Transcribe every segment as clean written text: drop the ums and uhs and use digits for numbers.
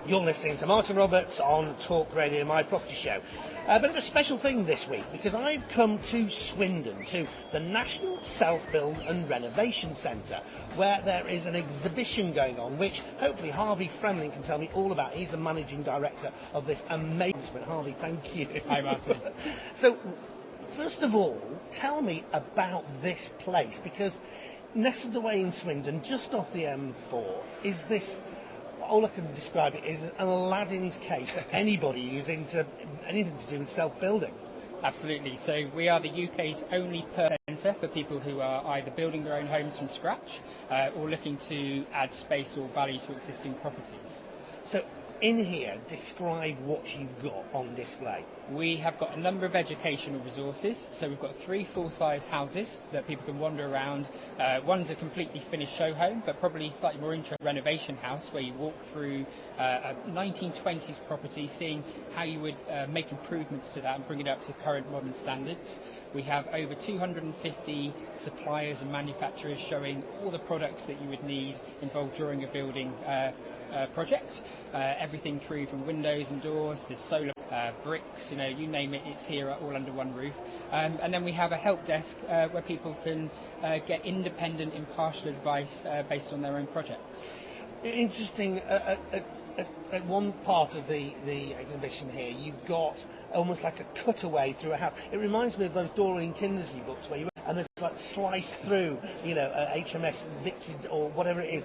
You're listening to Martin Roberts on Talk Radio, my property show. A bit of a special thing this week because I've come to Swindon, to the National Self-Build and Renovation Centre, where there is an exhibition going on, which hopefully Harvey Fremlin can tell me all about. He's the managing director of this amazing. Harvey, thank you. Hi, Martin. So, first of all, tell me about this place, because nestled away in Swindon, just off the M4, is this. All I can describe it is an Aladdin's cave for anybody who's into anything to do with self-building. Absolutely. So we are the UK's only centre for people who are either building their own homes from scratch or looking to add space or value to existing properties. So in here, describe what you've got on display. We have got a number of educational resources. So we've got 3 full-size houses that people can wander around. One's a completely finished show home, but probably slightly more interesting renovation house, where you walk through a 1920s property, seeing how you would make improvements to that and bring it up to current modern standards. We have over 250 suppliers and manufacturers showing all the products that you would need involved during a building project, everything through from windows and doors to solar bricks, you name it, it's here all under one roof. And then we have a help desk where people can get independent, impartial advice based on their own projects. Interesting. At one part of the exhibition here, you've got almost like a cutaway through a house. It reminds me of those Doreen Kindersley books where you and it's like sliced through, HMS Victory or whatever it is.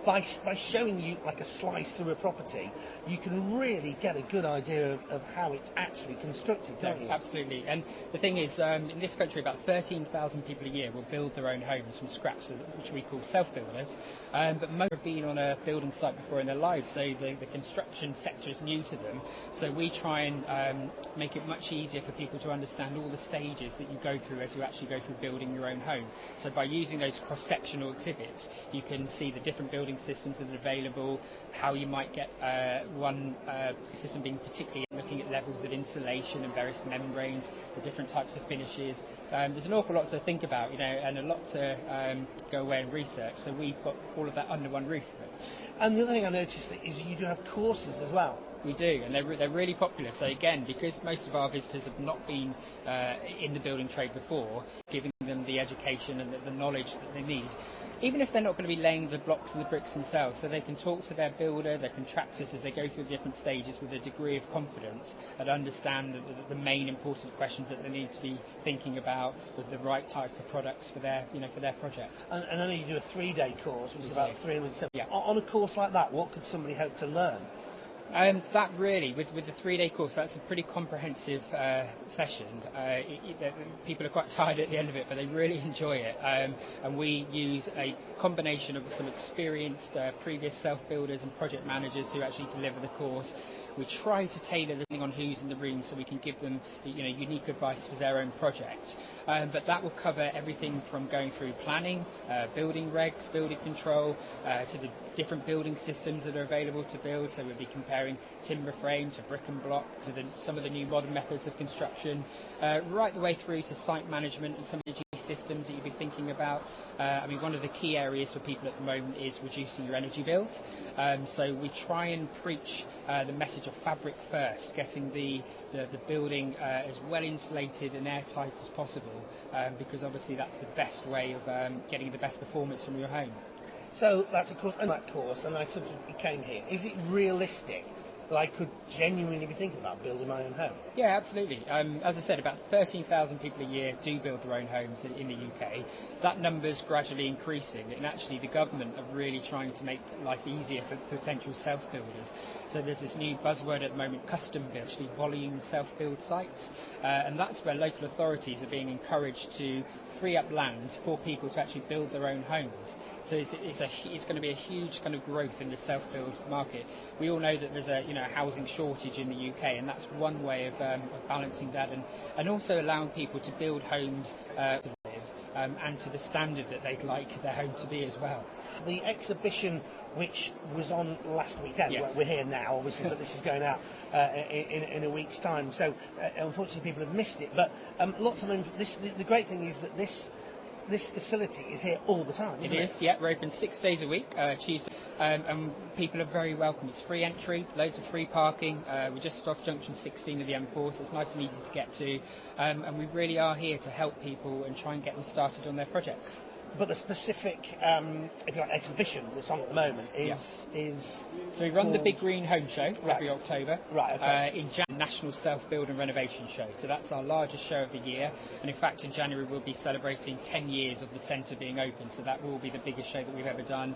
By showing you like a slice through a property, you can really get a good idea of how it's actually constructed, can't you? Absolutely. And the thing is, in this country, about 13,000 people a year will build their own homes from scratch, which we call self-builders. But most have been on a building site before in their lives, so the construction sector is new to them. So we try and make it much easier for people to understand all the stages that you go through as you actually go through building your own home. So by using those cross-sectional exhibits, you can see the different building systems that are available, how you might get one system being particularly looking at levels of insulation and various membranes, the different types of finishes. There's an awful lot to think about, and a lot to go away and research. So we've got all of that under one roof. And the other thing I noticed is you do have courses as well. We do, and they're really popular. So again, because most of our visitors have not been in the building trade before, giving them the education and the knowledge that they need, even if they're not going to be laying the blocks and the bricks themselves, so they can talk to their builder, their contractors as they go through the different stages with a degree of confidence and understand the main important questions that they need to be thinking about with the right type of products for their project. And I know you do a 3-day course, which is about 370. Yeah. On a course like that, what could somebody hope to learn? That really, with the 3-day course, that's a pretty comprehensive session. People are quite tired at the end of it, but they really enjoy it. And we use a combination of some experienced previous self-builders and project managers who actually deliver the course. We try to tailor the thing on who's in the room so we can give them unique advice for their own project. But that will cover everything from going through planning, building regs, building control, to the different building systems that are available to build. So we'll be comparing timber frame to brick and block to some of the new modern methods of construction, right the way through to site management and some of the systems that you'd be thinking about. One of the key areas for people at the moment is reducing your energy bills. So we try and preach the message of fabric first, getting the building as well insulated and airtight as possible, because obviously that's the best way of getting the best performance from your home. So that's of course, and that course, and I subsequently came here. Is it realistic that I could genuinely be thinking about building my own home? Yeah, absolutely. As I said, about 13,000 people a year do build their own homes in the UK. That number's gradually increasing, and actually the government are really trying to make life easier for potential self-builders. So there's this new buzzword at the moment, custom build, actually volume self-build sites, and that's where local authorities are being encouraged to free up land for people to actually build their own homes. So it's going to be a huge kind of growth in the self-build market. We all know that there's a housing shortage in the UK, and that's one way of balancing that, and also allowing people to build homes to live and to the standard that they'd like their home to be as well. The exhibition which was on last weekend, yes. We're here now obviously, but this is going out in a week's time, so unfortunately people have missed it, but lots of them. The great thing is that this this facility is here all the time, isn't it? It is, yeah. We're open 6 days a week, Tuesday, and people are very welcome. It's free entry, loads of free parking. We're just off junction 16 of the M4, so it's nice and easy to get to. And we really are here to help people and try and get them started on their projects. But the specific, if you like, exhibition that's on at the moment is so we run the Big Green Home Show every October. Right. Okay. In January, National Self-Build and Renovation Show. So that's our largest show of the year. And in fact, in January we'll be celebrating 10 years of the centre being open. So that will be the biggest show that we've ever done.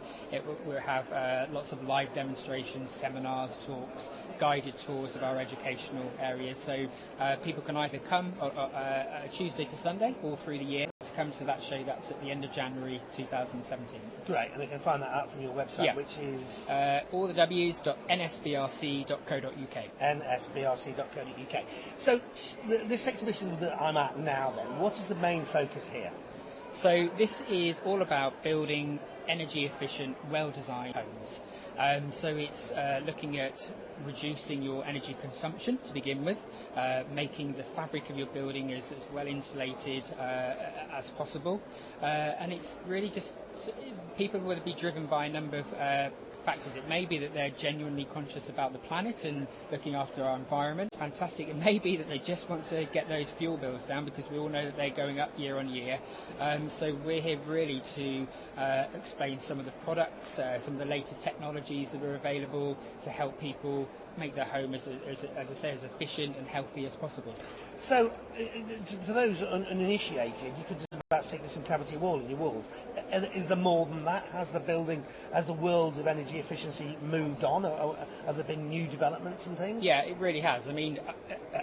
We'll have lots of live demonstrations, seminars, talks, guided tours of our educational areas. So people can either come Tuesday to Sunday all through the year. Come to that show. That's at the end of January 2017. Great, and they can find that out from your website, which is allthews.nsbrc.co.uk. nsbrc.co.uk. So this exhibition that I'm at now, then, what is the main focus here? So this is all about building energy efficient, well-designed homes. So it's looking at reducing your energy consumption to begin with, making the fabric of your building as well insulated as possible, and it's really just people will be driven by a number of factors. It may be that they're genuinely conscious about the planet and looking after our environment. Fantastic. It may be that they just want to get those fuel bills down, because we all know that they're going up year on year. So we're here really to explain some of the products, some of the latest technologies that are available to help people make their home, as I say, as efficient and healthy as possible. So, to those uninitiated, you could just about stick some cavity wall in your walls. Is there more than that? Has the world of energy efficiency moved on? Or have there been new developments and things? Yeah, it really has. I mean,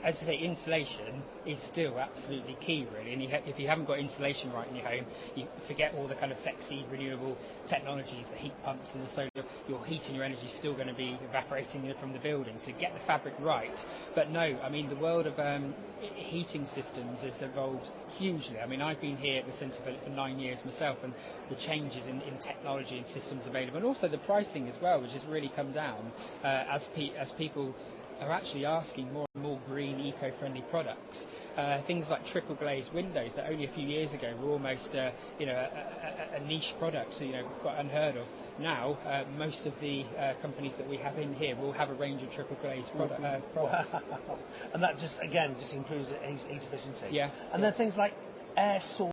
as I say, insulation is still absolutely key, really. And if you haven't got insulation right in your home, you forget all the kind of sexy renewable technologies, the heat pumps and the solar. Your heat and your energy is still going to be evaporating from the building. So get the fabric right. But no, I mean, the world of heating systems has evolved hugely. I mean, I've been here at the Centre for 9 years myself, and the changes in technology and systems available, and also the pricing as well, which has really come down as people are actually asking more and more green, eco-friendly products. Things like triple glazed windows that only a few years ago were almost a niche product, so quite unheard of. Now, most of the companies that we have in here will have a range of triple glazed products. And that just improves heat efficiency. Yeah. And then things like air source.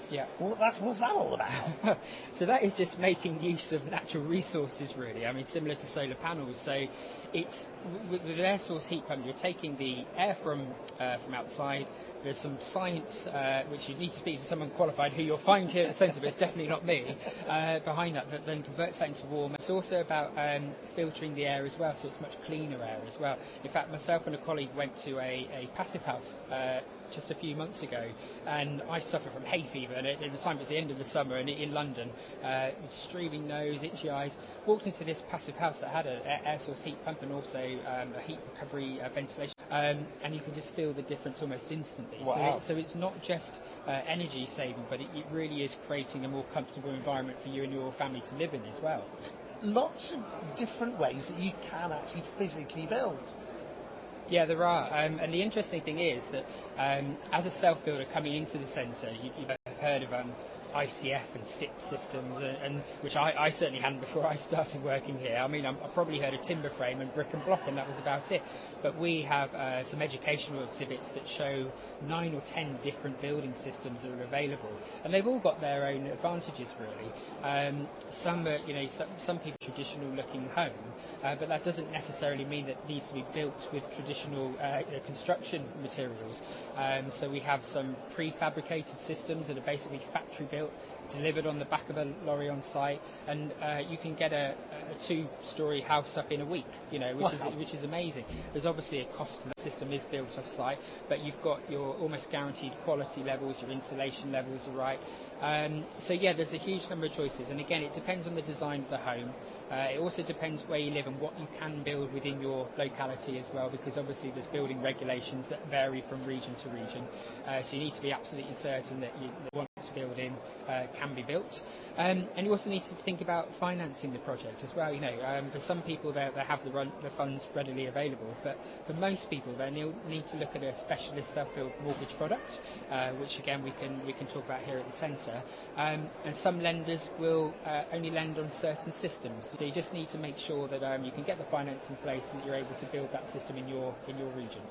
Yeah. What's that all about? So that is just making use of natural resources, really. I mean, similar to solar panels. So it's with an air source heat pump, you're taking the air from outside. There's some science, which you need to speak to someone qualified who you'll find here at the centre, but it's definitely not me, behind that then converts that into warm. It's also about filtering the air as well, so it's much cleaner air as well. In fact, myself and a colleague went to a passive house just a few months ago, and I suffer from hay fever, and at the time it was the end of the summer, and in London, streaming nose, itchy eyes, walked into this passive house that had an air source heat pump and also a heat recovery ventilation, and you can just feel the difference almost instantly. Wow. So it's not just energy saving, but it really is creating a more comfortable environment for you and your family to live in as well. Lots of different ways that you can actually physically build. Yeah, there are. And the interesting thing is that as a self-builder coming into the centre, you've heard of ICF and SIP systems, and which I certainly hadn't before I started working here. I mean, I probably heard of timber frame and brick and block, and that was about it. But we have some educational exhibits that show 9 or 10 different building systems that are available, and they've all got their own advantages, really. Some people traditional looking home, but that doesn't necessarily mean that it needs to be built with traditional construction materials. So we have some prefabricated systems that are basically factory built, delivered on the back of a lorry on site, and you can get a 2-storey house up in a week, which is amazing. There's obviously a cost to the system is built off site, but you've got your almost guaranteed quality levels, your insulation levels are right. So yeah, there's a huge number of choices, and again, it depends on the design of the home. It also depends where you live and what you can build within your locality as well, because obviously there's building regulations that vary from region to region. So you need to be absolutely certain that you want building can be built. And you also need to think about financing the project as well. For some people they have the funds readily available, but for most people they need to look at a specialist self-build mortgage product, which again we can talk about here at the centre. And some lenders will only lend on certain systems, so you just need to make sure that you can get the finance in place and that you're able to build that system in your region.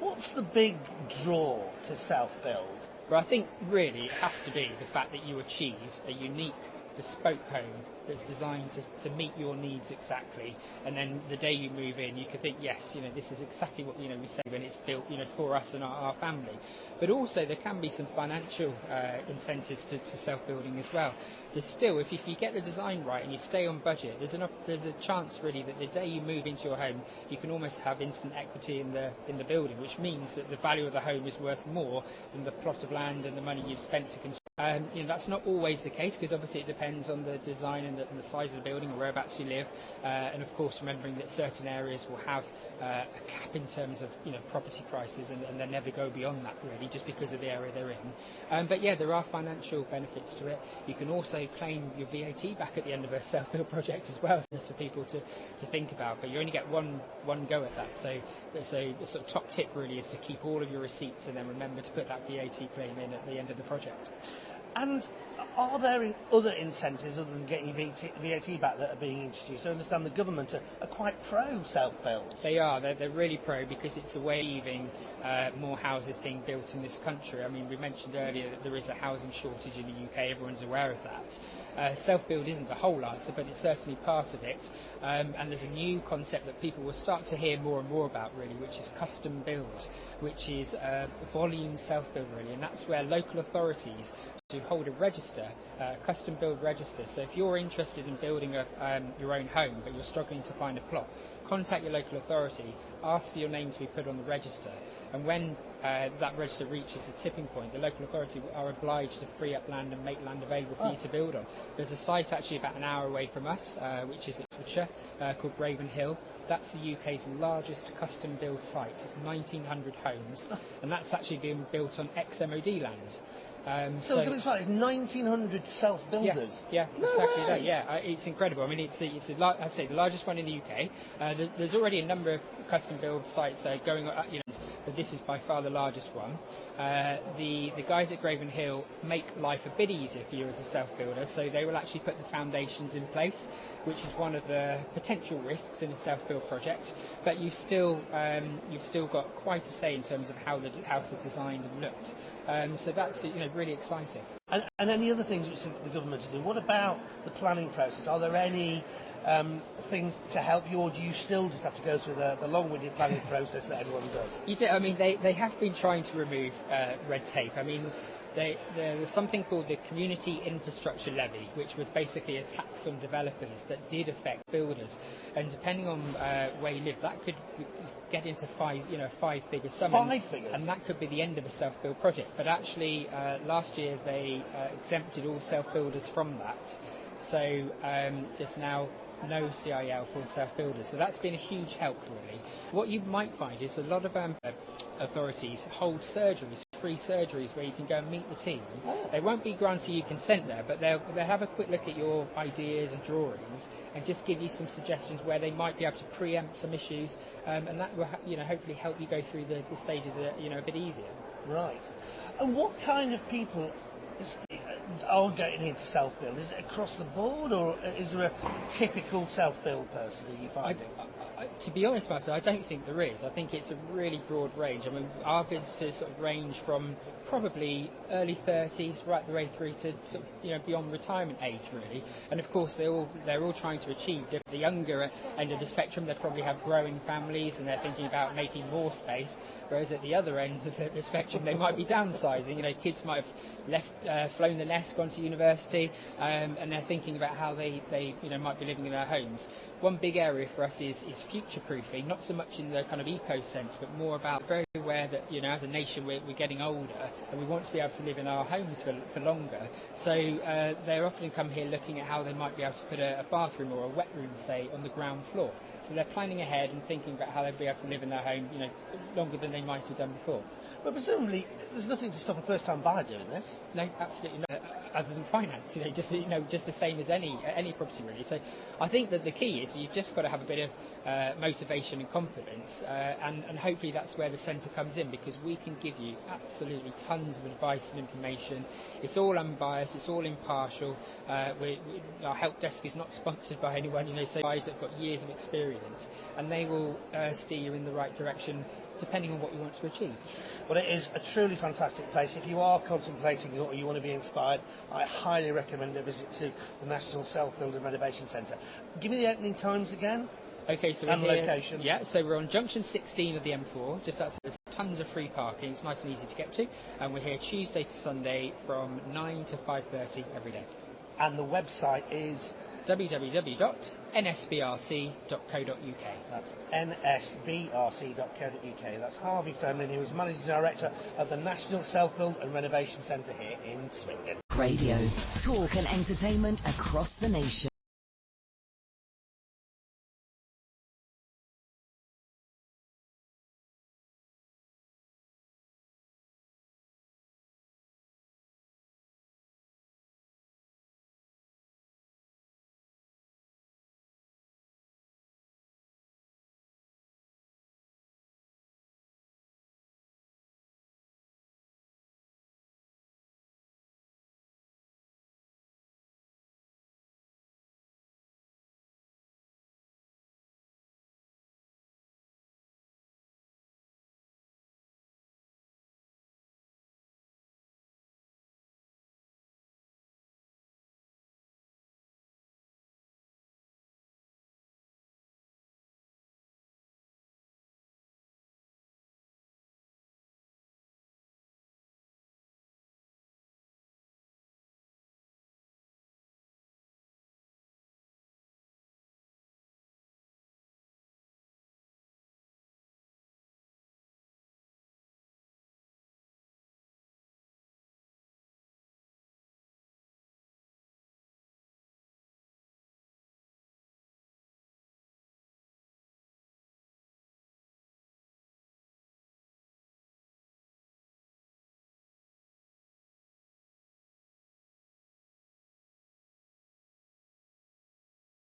What's the big draw to self-build? Well, I think really it has to be the fact that you achieve a unique, bespoke home that's designed to meet your needs exactly, and then the day you move in you can think, yes, this is exactly what we say when it's built for us and our family. But also there can be some financial incentives to self-building as well. There's still, if you get the design right and you stay on budget, there's a chance really that the day you move into your home you can almost have instant equity in the building, which means that the value of the home is worth more than the plot of land and the money you've spent to construct. That's not always the case, because obviously it depends on the design and the size of the building and whereabouts you live, and of course remembering that certain areas will have a cap in terms of property prices, and they never go beyond that really, just because of the area they're in. But yeah, there are financial benefits to it. You can also claim your VAT back at the end of a self-build project as well, so for people to think about, but you only get one go at that. So the sort of top tip really is to keep all of your receipts and then remember to put that VAT claim in at the end of the project. And are there other incentives other than getting VAT back that are being introduced? I understand the government are quite pro self-build. They are. They're really pro, because it's a way of leaving more houses being built in this country. I mean, we mentioned earlier that there is a housing shortage in the UK. Everyone's aware of that. Self-build isn't the whole answer, but it's certainly part of it. And there's a new concept that people will start to hear more and more about really, which is custom build, which is volume self-build really, and that's where local authorities to hold a register, custom build register. So if you're interested in building your own home but you're struggling to find a plot, contact your local authority, ask for your name to be put on the register, and when that register reaches a tipping point, the local authority are obliged to free up land and make land available for you to build on. There's a site actually about an hour away from us, which is Oxfordshire, called Ravenhill. That's the UK's largest custom build site. It's 1,900 homes, and that's actually being built on ex-MOD land. So it's like 1,900 self-builders. Yeah, exactly that. Yeah, it's incredible. I mean, it's the largest one in the UK. There's already a number of custom build sites going on, but this is by far the largest one. The guys at Graven Hill make life a bit easier for you as a self-builder, so they will actually put the foundations in place, which is one of the potential risks in a self-build project. But you've still got quite a say in terms of how the house is designed and looked. So that's really exciting. And any other things which the government are doing? What about the planning process? Are there any things to help you, or do you still just have to go through the long-winded planning process that everyone does? You do. I mean, they have been trying to remove red tape. I mean, there was something called the Community Infrastructure Levy, which was basically a tax on developers that did affect builders, and depending on where you live, that could get into five-figure sum. 5 figures? And that could be the end of a self-build project. But actually, last year they exempted all self-builders from that. So there's now no CIL for self-builders. So that's been a huge help, really. What you might find is a lot of authorities hold surgeries, free surgeries, where you can go and meet the team. They won't be granting you consent there, but they'll have a quick look at your ideas and drawings and just give you some suggestions where they might be able to preempt some issues, and that will hopefully help you go through the stages a bit easier. Right. And what kind of people are getting into self-build? Is it across the board, or is there a typical self-build person that you find? To be honest, Marcel, I don't think there is. I think it's a really broad range. I mean, our visitors sort of range from probably early 30s right the way through to sort of, beyond retirement age, really. And of course, they're all trying to achieve. The younger end of the spectrum, they probably have growing families and they're thinking about making more space. Whereas at the other end of the spectrum, they might be downsizing. Kids might have flown the nest, gone to university, and they're thinking about how they might be living in their homes. One big area for us is future-proofing, not so much in the kind of eco sense, but more about very aware that as a nation we're getting older and we want to be able to live in our homes for longer. So they often come here looking at how they might be able to put a bathroom or a wet room, say, on the ground floor. So they're planning ahead and thinking about how they'll be able to live in their home, longer than they might have done before. But presumably, there's nothing to stop a first-time buyer doing this. No, absolutely not. Other than finance, just the same as any property really. So I think that the key is you've just got to have a bit of motivation and confidence, and hopefully that's where the centre comes in, because we can give you absolutely tons of advice and information. It's all unbiased, it's all impartial. Our help desk is not sponsored by anyone. So guys that have got years of experience, and they will steer you in the right direction, depending on what you want to achieve. Well, it is a truly fantastic place. If you are contemplating or you want to be inspired, I highly recommend a visit to the National Self-Build and Renovation Centre. Give me the opening times again. Okay, so and we're here, location. Yeah, so we're on junction 16 of the M4, just outside. There's tons of free parking. It's nice and easy to get to, and we're here Tuesday to Sunday from 9 to 5:30 every day. And the website is www.nsbrc.co.uk. That's nsbrc.co.uk. That's Harvey Fremlin, who is Managing Director of the National Self-Build and Renovation Centre here in Swindon. Radio, talk and entertainment across the nation.